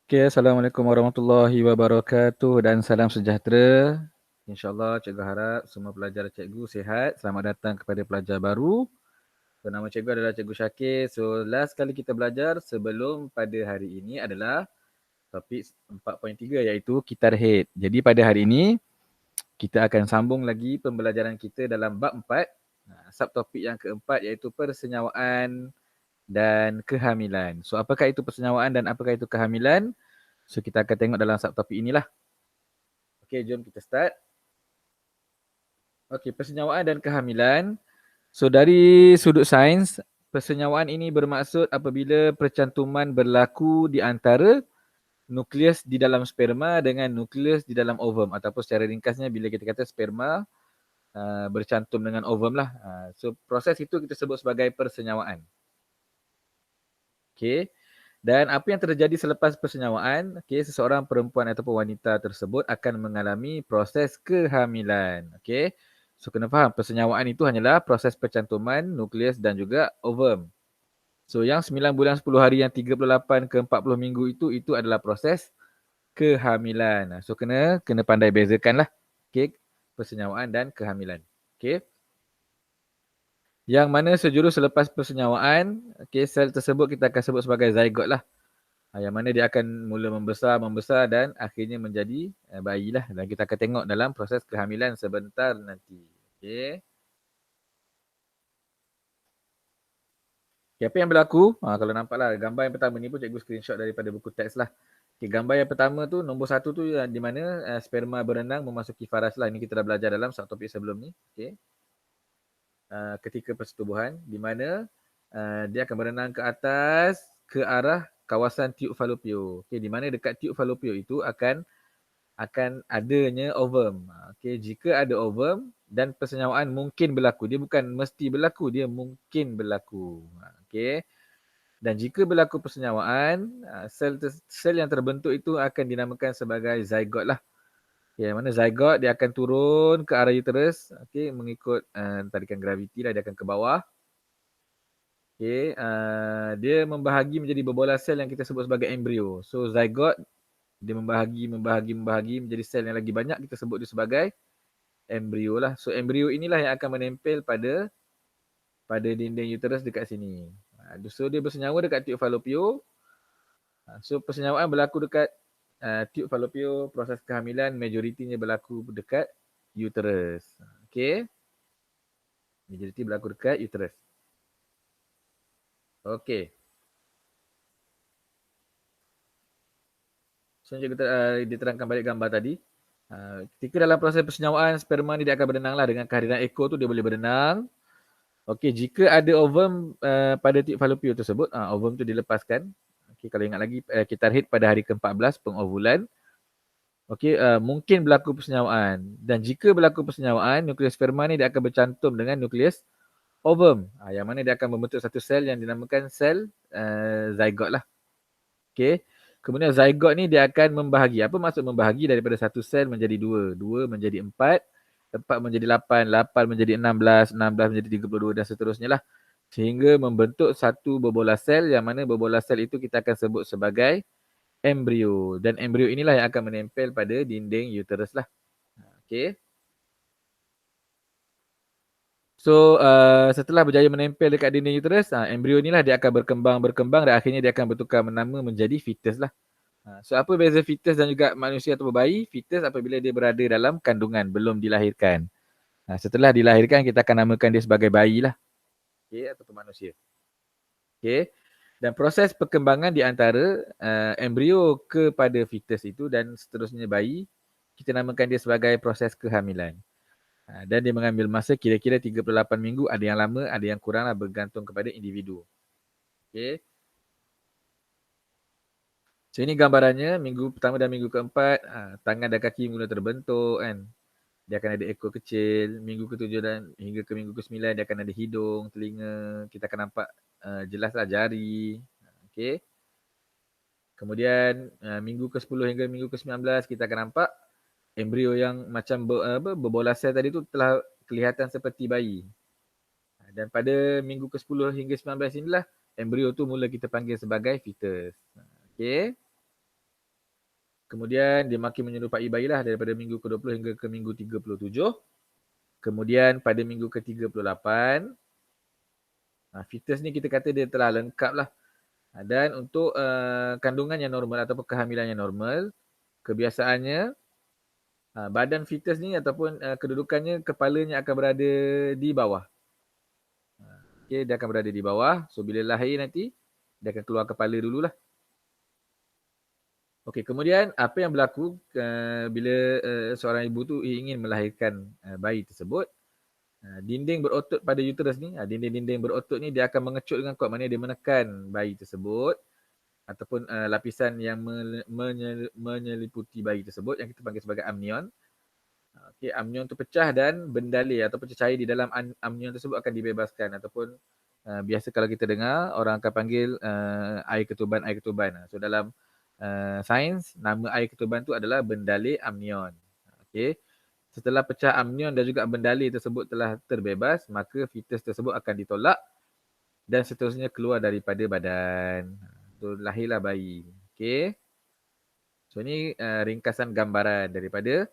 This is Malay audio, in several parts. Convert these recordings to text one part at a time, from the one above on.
Okay, Assalamualaikum warahmatullahi wabarakatuh dan salam sejahtera. InsyaAllah cikgu harap semua pelajar cikgu sihat. Selamat datang kepada pelajar baru. So, nama cikgu adalah Cikgu Syakir. So, last kali kita belajar sebelum pada hari ini adalah topik 4.3 iaitu kitar head. Jadi pada hari ini, kita akan sambung lagi pembelajaran kita dalam bab 4. Subtopik yang keempat iaitu persenyawaan dan kehamilan. So, apakah itu persenyawaan dan apakah itu kehamilan? So, kita akan tengok dalam subtopik inilah. Okey, jom kita start. Okey, persenyawaan dan kehamilan. So, dari sudut sains, persenyawaan ini bermaksud apabila percantuman berlaku di antara nukleus di dalam sperma dengan nukleus di dalam ovum. Ataupun secara ringkasnya, bila kita kata sperma bercantum dengan ovum lah. So, proses itu kita sebut sebagai persenyawaan. Okey. Dan apa yang terjadi selepas persenyawaan, okay, seseorang perempuan ataupun wanita tersebut akan mengalami proses kehamilan. Okay. So, kena faham, persenyawaan itu hanyalah proses percantuman nukleus dan juga ovum. So, yang 9 bulan 10 hari, yang 38 ke 40 minggu itu adalah proses kehamilan. So, kena pandai bezakan lah. Okay. Persenyawaan dan kehamilan. Okay. Yang mana sejurus selepas persenyawaan, okay, sel tersebut kita akan sebut sebagai zygote lah. Yang mana dia akan mula membesar dan akhirnya menjadi bayi lah. Dan kita akan tengok dalam proses kehamilan sebentar nanti. Okay. Okay, apa yang berlaku? Kalau nampaklah gambar yang pertama ni pun cikgu screenshot daripada buku teks lah. Okay, gambar yang pertama tu, nombor 1 tu di mana sperma berenang memasuki faras lah. Ini kita dah belajar dalam satu topik sebelum ni. Okay. Ketika persetubuhan, di mana dia akan berenang ke atas ke arah kawasan tiub falopio. Okay, di mana dekat tiub falopio itu akan adanya ovum. Okay, jika ada ovum dan persenyawaan mungkin berlaku. Dia bukan mesti berlaku, dia mungkin berlaku. Okay. Dan jika berlaku persenyawaan, sel yang terbentuk itu akan dinamakan sebagai zygote lah. Okay, mana zygote dia akan turun ke arah uterus, okay, mengikut tarikan graviti lah, dia akan ke bawah. Okay, dia membahagi menjadi berbolas sel yang kita sebut sebagai embrio. So zygote dia membahagi menjadi sel yang lagi banyak, kita sebut dia sebagai embrio lah. So embrio inilah yang akan menempel pada dinding uterus dekat sini. So dia bersenyawa dekat tiub falopio. So persenyawaan berlaku dekat tiub falopio, proses kehamilan majoritinya berlaku dekat uterus. Okay. Majoriti berlaku dekat uterus. Okay. So kita diterangkan balik gambar tadi. Ketika dalam proses persenyawaan, sperma ni dia akan berenang lah. Dengan kehadiran ekor tu dia boleh berenang. Okey, jika ada ovum pada tiub falopio tersebut, ovum tu dilepaskan. Okey, kalau ingat lagi, kitar head pada hari ke-14 pengovulan. Okey, mungkin berlaku persenyawaan. Dan jika berlaku persenyawaan, nukleus sperma ni dia akan bercantum dengan nukleus ovum. Yang mana dia akan membentuk satu sel yang dinamakan sel zygote lah. Okey. Kemudian zygote ni dia akan membahagi. Apa maksud membahagi? Daripada satu sel menjadi dua, dua menjadi empat, empat menjadi 8, 8 menjadi 16, 16 menjadi 32 dan seterusnya lah. Sehingga membentuk satu berbolas sel yang mana berbolas sel itu kita akan sebut sebagai embrio. Dan embrio inilah yang akan menempel pada dinding uterus lah. Okey. So setelah berjaya menempel dekat dinding uterus, embrio inilah dia akan berkembang dan akhirnya dia akan bertukar menama menjadi fetus lah. So apa beza fetus dan juga manusia atau bayi? Fetus apabila dia berada dalam kandungan, belum dilahirkan. Setelah dilahirkan kita akan namakan dia sebagai bayi lah. Okay, ataupun manusia. Okay. Dan proses perkembangan di antara embrio kepada fetus itu dan seterusnya bayi, kita namakan dia sebagai proses kehamilan. Dan dia mengambil masa kira-kira 38 minggu, ada yang lama, ada yang kurang lah, bergantung kepada individu. Okay. So ini gambarannya, minggu pertama dan minggu keempat, tangan dan kaki mula terbentuk kan. Dia akan ada ekor kecil, minggu ke-7 dan hingga ke minggu ke-9 dia akan ada hidung, telinga, kita akan nampak jelaslah jari. Okay. Kemudian minggu ke-10 hingga minggu ke-19 kita akan nampak embrio yang macam berbolas sel tadi tu telah kelihatan seperti bayi. Dan pada minggu ke-10 hingga 19 inilah embrio tu mula kita panggil sebagai fetus. Okay. Kemudian dia makin menyerupai bayi lah daripada minggu ke-20 hingga ke minggu 37. Kemudian pada minggu ke-38, fetus ni kita kata dia telah lengkap lah. Dan untuk kandungan yang normal ataupun kehamilan yang normal, kebiasaannya badan fetus ni ataupun kedudukannya, kepalanya akan berada di bawah. Okay, dia akan berada di bawah. So bila lahir nanti, dia akan keluar kepala dululah. Okey, kemudian apa yang berlaku bila seorang ibu tu ingin melahirkan bayi tersebut, dinding berotot pada uterus ni, dinding-dinding berotot ni dia akan mengecut dengan kuat, maknanya dia menekan bayi tersebut ataupun lapisan yang menyeliputi bayi tersebut yang kita panggil sebagai amnion. Okey, amnion tu pecah dan bendalai ataupun cecair di dalam amnion tersebut akan dibebaskan ataupun biasa kalau kita dengar orang akan panggil air ketuban. So dalam sains, nama air ketuban tu adalah bendalai amnion. Okey. Setelah pecah amnion dan juga bendalai tersebut telah terbebas, maka fetus tersebut akan ditolak dan seterusnya keluar daripada badan. So lahirlah bayi. Okey. So ni ringkasan gambaran daripada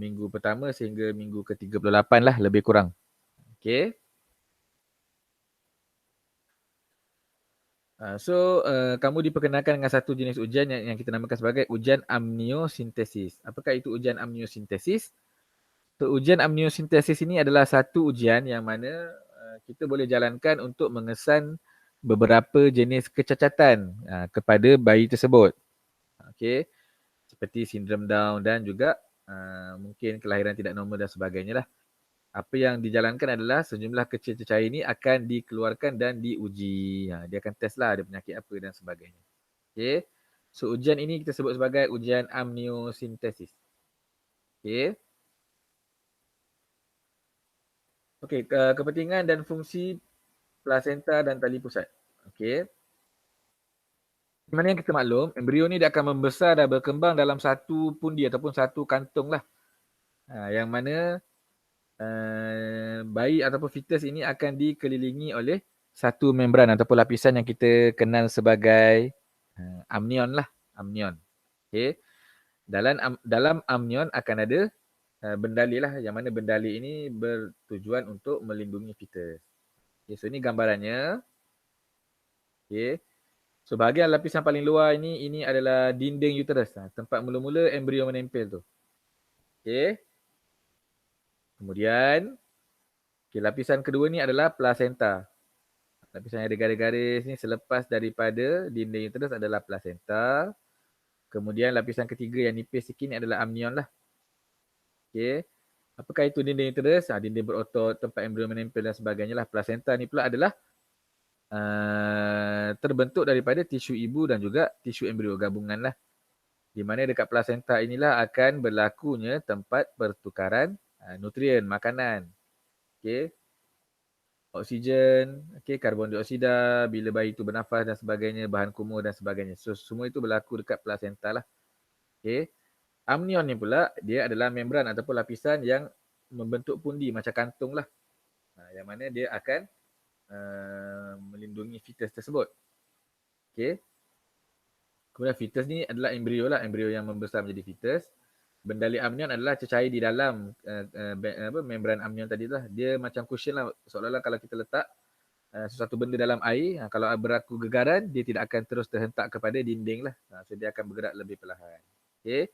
minggu pertama sehingga minggu ke-38 lah lebih kurang. Okey. So kamu diperkenalkan dengan satu jenis ujian yang kita namakan sebagai ujian amniosintesis. Apakah itu ujian amniosintesis? So ujian amniosintesis ini adalah satu ujian yang mana kita boleh jalankan untuk mengesan beberapa jenis kecacatan kepada bayi tersebut. Okey. Seperti sindrom Down dan juga mungkin kelahiran tidak normal dan sebagainya lah. Apa yang dijalankan adalah sejumlah kecil cecair ini akan dikeluarkan dan diuji. Dia akan test lah ada penyakit apa dan sebagainya. Okay. So ujian ini kita sebut sebagai ujian amniosintesis. Okay. Okay, kepentingan dan fungsi plasenta dan tali pusat. Okay. Sebenarnya yang kita maklum, embrio ni dia akan membesar dan berkembang dalam satu pundi ataupun satu kantung lah. Yang mana bayi ataupun fetus ini akan dikelilingi oleh satu membran ataupun lapisan yang kita kenal sebagai amnion lah, amnion. Okay. Dalam amnion akan ada bendalai lah, yang mana bendalai ini bertujuan untuk melindungi fetus. Okay, so ini gambarannya. Okay. So bahagian lapisan paling luar ini adalah dinding uterus, tempat mula-mula embrio menempel tu. Okay. Kemudian lapisan kedua ni adalah placenta. Lapisan yang ada garis-garis ni selepas daripada dinding uterus adalah placenta. Kemudian lapisan ketiga yang nipis sikit ni adalah amnion lah. Okay. Apakah itu dinding uterus? Dinding berotot, tempat embrio menempel dan sebagainya lah. Placenta ni pula adalah terbentuk daripada tisu ibu dan juga tisu embrio gabungan lah. Di mana dekat placenta inilah akan berlakunya tempat pertukaran nutrien, makanan. Okay. Oksigen, okay, karbon dioksida, bila bayi itu bernafas dan sebagainya, bahan kumur dan sebagainya. So semua itu berlaku dekat placenta lah. Okay. Amnion ni pula, dia adalah membran ataupun lapisan yang membentuk pundi macam kantung lah. Yang mana dia akan melindungi fetus tersebut. Okay. Kemudian fetus ni adalah embrio lah, embrio yang membesar menjadi fetus. Bendalai amnion adalah cecair di dalam membran amnion tadi lah. Dia macam cushion lah, seolah-olah kalau kita letak sesuatu benda dalam air, kalau berlaku gegaran, dia tidak akan terus terhentak kepada dinding lah. So dia akan bergerak lebih perlahan. Okay.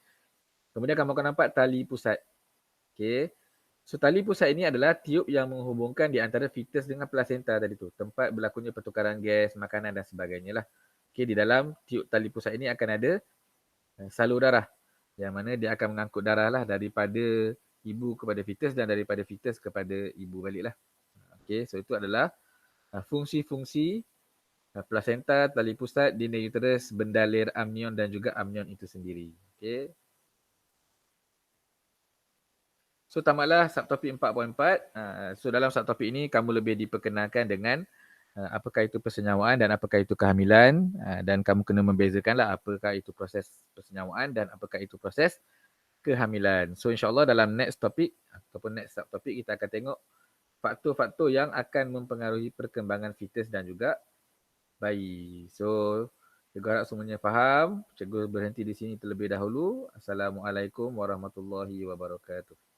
Kemudian kamu akan nampak tali pusat. Okay. So tali pusat ini adalah tiub yang menghubungkan di antara fetus dengan placenta tadi tu. Tempat berlakunya pertukaran gas, makanan dan sebagainya lah. Okay, di dalam tiub tali pusat ini akan ada salur darah. Yang mana dia akan mengangkut darah lah daripada ibu kepada fetus dan daripada fetus kepada ibu balik lah. Okay, so itu adalah fungsi-fungsi placenta, tali pusat, dinding uterus, bendalir amnion dan juga amnion itu sendiri. Okay. So tamatlah subtopik 4.4. So dalam subtopik ini kamu lebih diperkenalkan dengan apakah itu persenyawaan dan apakah itu kehamilan, dan kamu kena membezakanlah apakah itu proses persenyawaan dan apakah itu proses kehamilan. So insyaAllah dalam next topik ataupun next subtopik kita akan tengok faktor-faktor yang akan mempengaruhi perkembangan fetus dan juga bayi. So Cikgu harap semuanya faham. Cikgu berhenti di sini terlebih dahulu. Assalamualaikum warahmatullahi wabarakatuh.